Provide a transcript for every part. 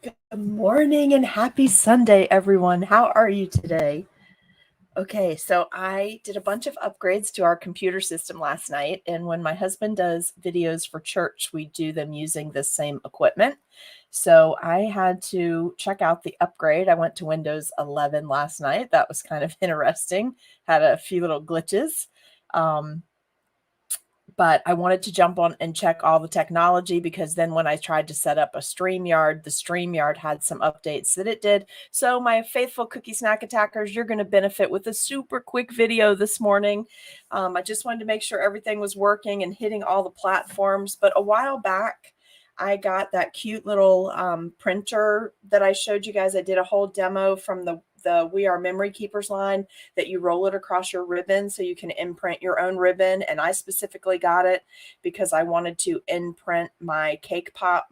Good morning and happy Sunday, everyone. How are you today? Okay, so I did a bunch of upgrades to our computer system last night, and when my husband does videos for church, we do them using this same equipment. So I had to check out the upgrade. I went to Windows 11 last night. That was kind of interesting. Had a few little glitches. But I wanted to jump on and check all the technology because then when I tried to set up a StreamYard, the StreamYard had some updates that it did. So my faithful cookie snack attackers, you're going to benefit with a super quick video this morning. I just wanted to make sure everything was working and hitting all the platforms. But a while back, I got that cute little printer that I showed you guys. I did a whole demo from the We Are Memory Keepers line that you roll it across your ribbon so you can imprint your own ribbon. And I specifically got it because I wanted to imprint my cake pop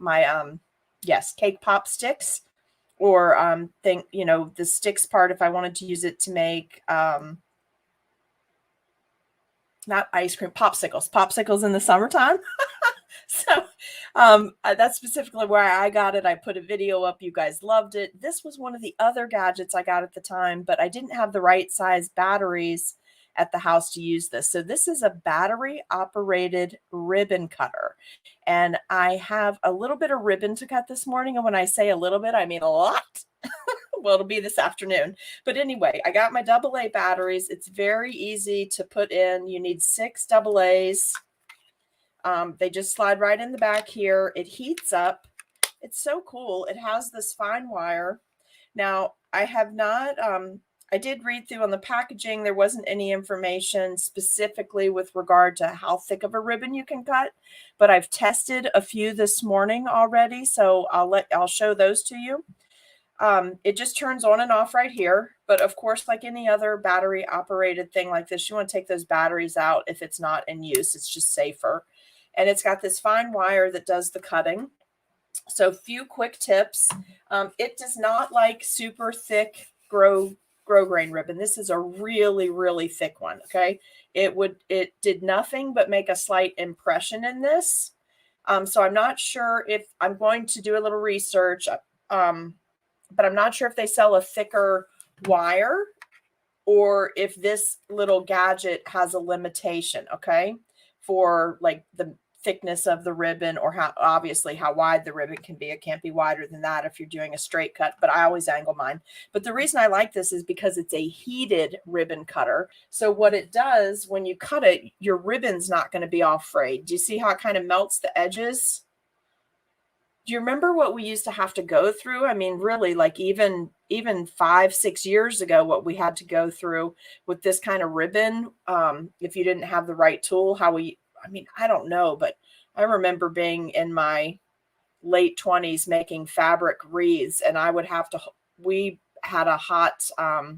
sticks, or the sticks part if I wanted to use it to make not ice cream, popsicles in the summertime. So that's specifically where I got it. I put a video up. You guys loved it. This was one of the other gadgets I got at the time, but I didn't have the right size batteries at the house to use this. So this is a battery operated ribbon cutter. And I have a little bit of ribbon to cut this morning. And when I say a little bit, I mean a lot. Well, it'll be this afternoon. But anyway, I got my AA batteries. It's very easy to put in. You need 6 AA's. They just slide right in the back here. It heats up. It's so cool. It has this fine wire. Now, I have not, I did read through on the packaging. There wasn't any information specifically with regard to how thick of a ribbon you can cut, but I've tested a few this morning already. So I'll show those to you. It just turns on and off right here. But of course, like any other battery operated thing like this, you want to take those batteries out if it's not in use. It's just safer. And it's got this fine wire that does the cutting. So few quick tips. It does not like super thick grow grain ribbon. This is a really, really thick one. Okay. It did nothing but make a slight impression in this. So I'm not sure if I'm going to do a little research, but I'm not sure if they sell a thicker wire or if this little gadget has a limitation. Okay. For like the thickness of the ribbon, or how wide the ribbon can be. It can't be wider than that if you're doing a straight cut, but I always angle mine. But the reason I like this is because it's a heated ribbon cutter. So what it does when you cut it, your ribbon's not going to be all frayed. Do you see how it kind of melts the edges? Do you remember what we used to have to go through? I mean, really, like even 5-6 years ago, what we had to go through with this kind of ribbon, if you didn't have the right tool, I don't know, but I remember being in my late 20s making fabric wreaths, and we had a hot, I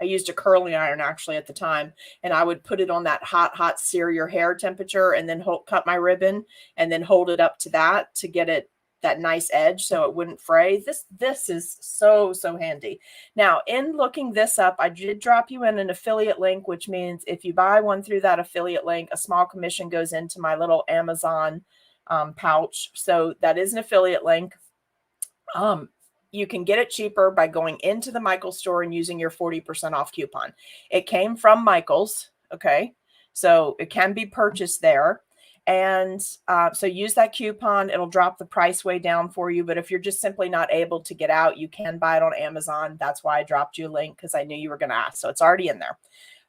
used a curling iron actually at the time, and I would put it on that hot sear your hair temperature and then cut my ribbon and then hold it up to that to get it that nice edge so it wouldn't fray. This is so handy. Now, in looking this up, I did drop you in an affiliate link, which means if you buy one through that affiliate link, a small commission goes into my little Amazon pouch. So that is an affiliate link. You can get it cheaper by going into the Michaels store and using your 40% off coupon. It came from Michaels. Okay. So it can be purchased there. And so use that coupon. It'll drop the price way down for you. But if you're just simply not able to get out, you can buy it on Amazon. That's why I dropped you a link, because I knew you were going to ask. So it's already in there.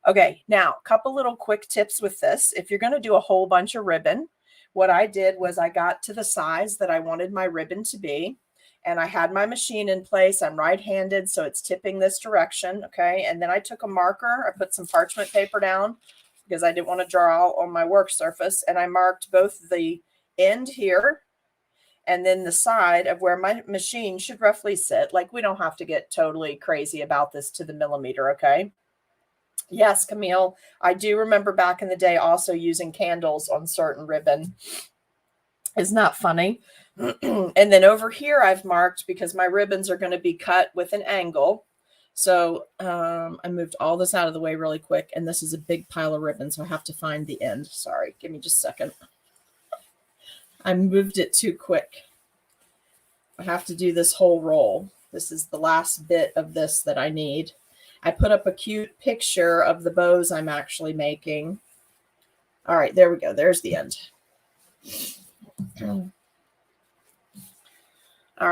Okay, now a couple little quick tips with this. If you're going to do a whole bunch of ribbon, what I did was I got to the size that I wanted my ribbon to be. And I had my machine in place. I'm right-handed, so it's tipping this direction. Okay, and then I took a marker. I put some parchment paper down, because I didn't want to draw on my work surface. And I marked both the end here and then the side of where my machine should roughly sit. Like, we don't have to get totally crazy about this to the millimeter, okay? Yes, Camille, I do remember back in the day also using candles on certain ribbon. Isn't that funny? And then over here I've marked, because my ribbons are going to be cut with an angle. So I moved all this out of the way really quick, and this is a big pile of ribbon, so I have to find the end. Sorry, give me just a second. I moved it too quick. I have to do this whole roll. This is the last bit of this that I need. I put up a cute picture of the bows I'm actually making. All right, there we go. There's the end. All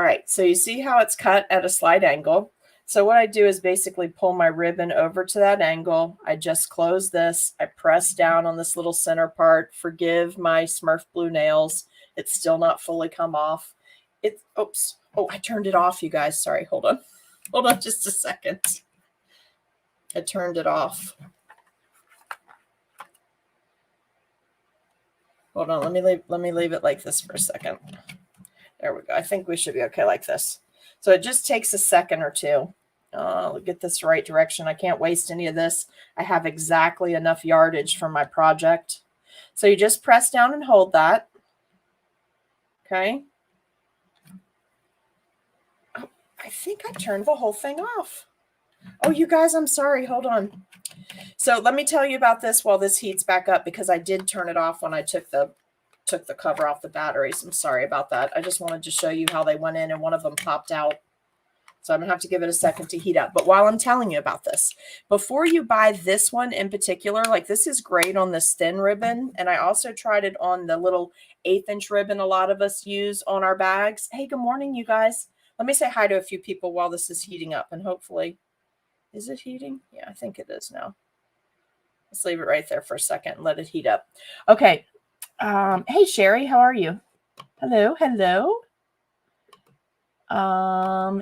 right, so you see how it's cut at a slight angle. So what I do is basically pull my ribbon over to that angle. I just close this. I press down on this little center part. Forgive my Smurf blue nails. It's still not fully come off. Oops. Oh, I turned it off, you guys. Sorry, hold on. Hold on just a second. I turned it off. Hold on, let me leave it like this for a second. There we go. I think we should be okay like this. So it just takes a second or two. Get this the right direction. I can't waste any of this. I have exactly enough yardage for my project. So you just press down and hold that. Okay. Oh, I think I turned the whole thing off. Oh, you guys, I'm sorry. Hold on. So let me tell you about this while this heats back up, because I did turn it off when I took the cover off the batteries. I'm sorry about that. I just wanted to show you how they went in and one of them popped out. So I'm going to have to give it a second to heat up. But while I'm telling you about this, before you buy this one in particular, like this is great on this thin ribbon. And I also tried it on the little 1/8" ribbon a lot of us use on our bags. Hey, good morning, you guys. Let me say hi to a few people while this is heating up. And hopefully, is it heating? Yeah, I think it is now. Let's leave it right there for a second and let it heat up. Okay. Hey, Sherry, how are you? Hello, hello.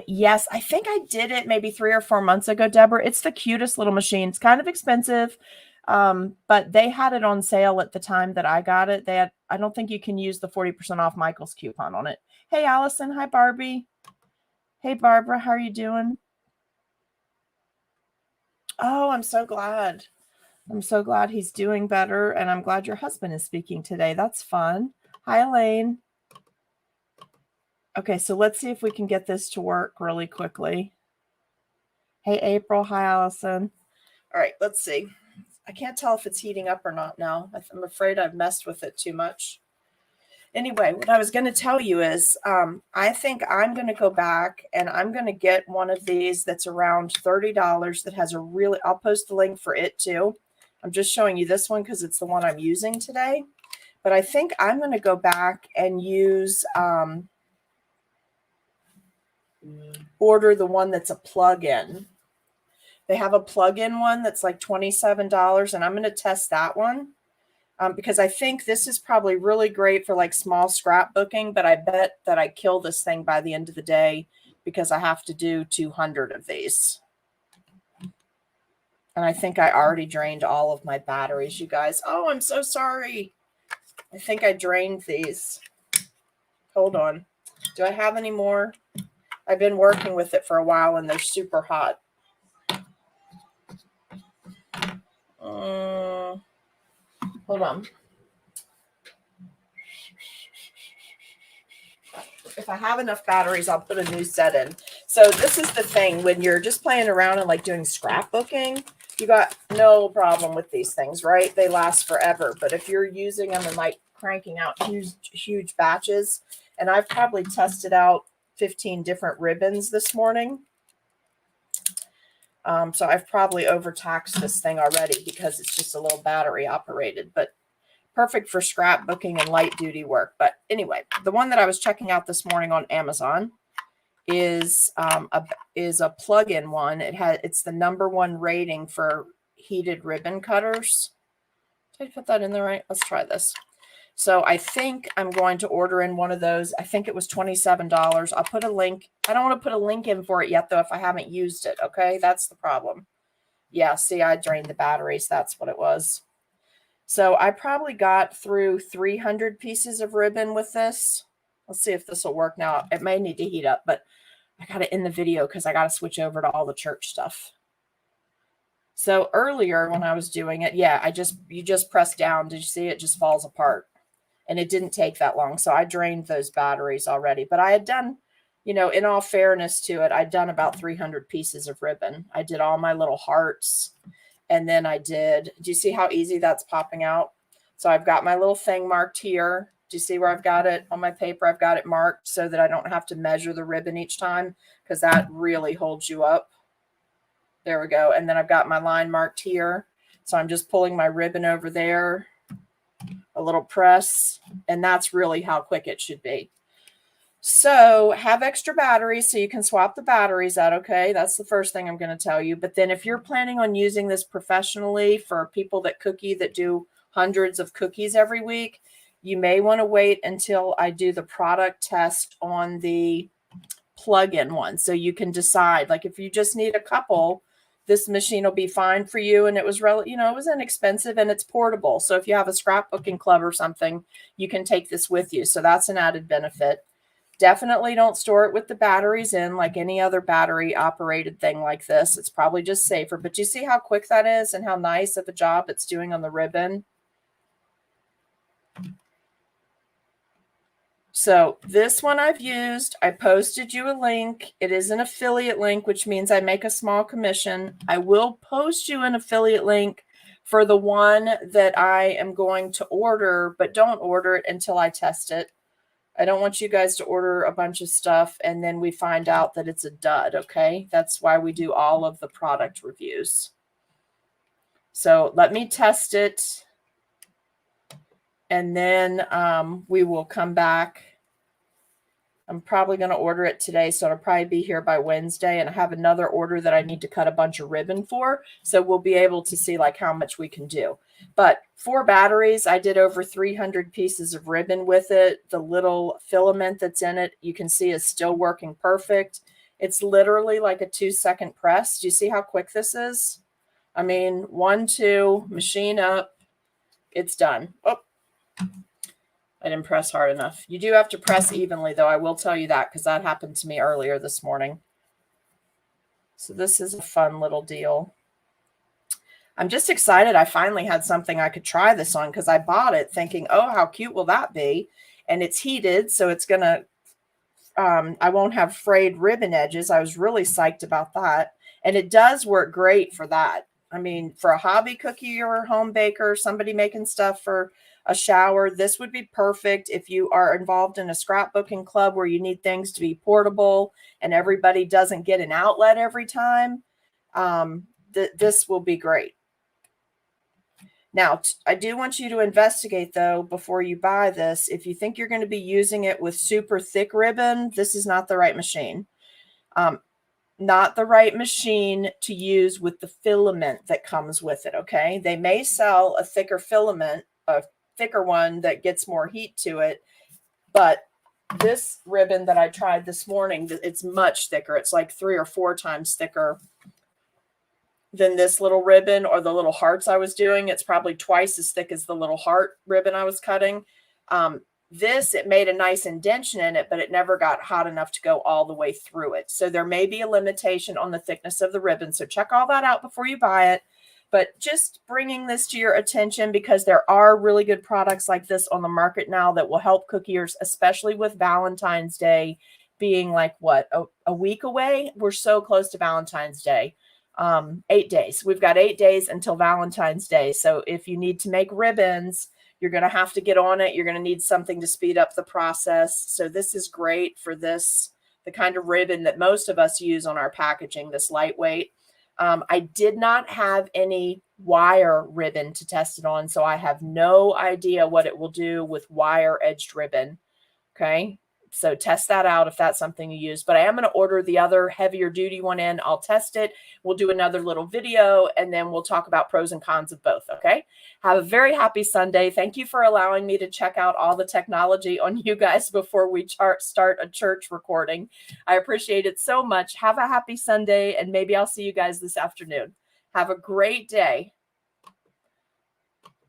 Yes, I think I did it maybe 3 or 4 months ago, Deborah. It's the cutest little machine. It's kind of expensive, but they had it on sale at the time that I got it. I don't think you can use the 40% off Michael's coupon on it. Hey, Allison. Hi, Barbie. Hey, Barbara. How are you doing? Oh, I'm so glad. I'm so glad he's doing better, and I'm glad your husband is speaking today. That's fun. Hi, Elaine. Okay, so let's see if we can get this to work really quickly. Hey, April. Hi, Allison. All right, let's see. I can't tell if it's heating up or not now. I'm afraid I've messed with it too much. Anyway, what I was going to tell you is I think I'm going to go back and I'm going to get one of these that's around $30 that has a really, I'll post the link for it too. I'm just showing you this one because it's the one I'm using today. But I think I'm going to go back and use, order the one that's a plug-in. They have a plug-in one that's like $27, and I'm going to test that one because I think this is probably really great for like small scrapbooking, but I bet that I kill this thing by the end of the day because I have to do 200 of these. And I think I already drained all of my batteries, you guys. Oh, I'm so sorry. I think I drained these. Hold on. Do I have any more? I've been working with it for a while and they're super hot. Hold on. If I have enough batteries, I'll put a new set in. So this is the thing. When you're just playing around and like doing scrapbooking, you got no problem with these things, right? They last forever. But if you're using them and like cranking out huge batches, and I've probably tested out 15 different ribbons this morning. So I've probably overtaxed this thing already because it's just a little battery operated, but perfect for scrapbooking and light duty work. But anyway, the one that I was checking out this morning on Amazon is a plug-in one. It's the #1 rating for heated ribbon cutters. Did I put that in there right? Let's try this. So I think I'm going to order in one of those. I think it was $27. I'll put a link. I don't want to put a link in for it yet, though, if I haven't used it. Okay, that's the problem. Yeah, see, I drained the batteries. That's what it was. So I probably got through 300 pieces of ribbon with this. Let's see if this will work now. It may need to heat up, but I got it in the video because I got to switch over to all the church stuff. So earlier when I was doing it, yeah, you just press down. Did you see it just falls apart? And it didn't take that long. So I drained those batteries already. But I had done, in all fairness to it, I'd done about 300 pieces of ribbon. I did all my little hearts. And then do you see how easy that's popping out? So I've got my little thing marked here Do you see where I've got it on my paper? I've got it marked so that I don't have to measure the ribbon each time, because that really holds you up. There we go. And then I've got my line marked here. So I'm just pulling my ribbon over there, a little press, and that's really how quick it should be. So have extra batteries so you can swap the batteries out, okay? That's the first thing I'm going to tell you. But then if you're planning on using this professionally for people that cookie, that do hundreds of cookies every week, you may want to wait until I do the product test on the plug-in one. So you can decide, like if you just need a couple, this machine will be fine for you. And it was it was inexpensive and it's portable. So if you have a scrapbooking club or something, you can take this with you. So that's an added benefit. Definitely don't store it with the batteries in like any other battery operated thing like this. It's probably just safer. But you see how quick that is and how nice of a job it's doing on the ribbon? So this one I've used. I posted you a link. It is an affiliate link, which means I make a small commission. I will post you an affiliate link for the one that I am going to order, but don't order it until I test it. I don't want you guys to order a bunch of stuff and then we find out that it's a dud, okay? That's why we do all of the product reviews. So let me test it, and then we will come back. I'm probably going to order it today, so it'll probably be here by Wednesday, and I have another order that I need to cut a bunch of ribbon for, so we'll be able to see like how much we can do. But 4 batteries, I did over 300 pieces of ribbon with it. The little filament that's in it, you can see is still working perfect. It's literally like a 2-second press. Do you see how quick this is? I mean, 1, 2, machine up, it's done. Oh, I didn't press hard enough. You do have to press evenly, though. I will tell you that because that happened to me earlier this morning. So this is a fun little deal. I'm just excited I finally had something I could try this on, because I bought it thinking, oh, how cute will that be? And it's heated, so it's going to, I won't have frayed ribbon edges. I was really psyched about that. And it does work great for that. I mean, for a hobby cookie or a home baker, somebody making stuff for a shower, this would be perfect. If you are involved in a scrapbooking club where you need things to be portable and everybody doesn't get an outlet every time, this will be great. Now, I do want you to investigate, though, before you buy this. If you think you're going to be using it with super thick ribbon, this is not the right machine. Not the right machine to use with the filament that comes with it, okay? They may sell a thicker filament, a thicker one that gets more heat to it, but this ribbon that I tried this morning, it's much thicker. It's like 3 or 4 times thicker than this little ribbon or the little hearts I was doing. It's probably twice as thick as the little heart ribbon I was cutting. It made a nice indentation in it, but it never got hot enough to go all the way through it. So there may be a limitation on the thickness of the ribbon. So check all that out before you buy it. But just bringing this to your attention, because there are really good products like this on the market now that will help cookiers, especially with Valentine's Day being like, what, a week away? We're so close to Valentine's Day. 8 days. We've got 8 days until Valentine's Day. So if you need to make ribbons, you're going to have to get on it. You're going to need something to speed up the process. So this is great for the kind of ribbon that most of us use on our packaging, this lightweight. I did not have any wire ribbon to test it on, so I have no idea what it will do with wire edged ribbon. Okay. So test that out if that's something you use. But I am going to order the other heavier duty one in. I'll test it. We'll do another little video, and then we'll talk about pros and cons of both, okay? Have a very happy Sunday. Thank you for allowing me to check out all the technology on you guys before we start a church recording. I appreciate it so much. Have a happy Sunday, and maybe I'll see you guys this afternoon. Have a great day.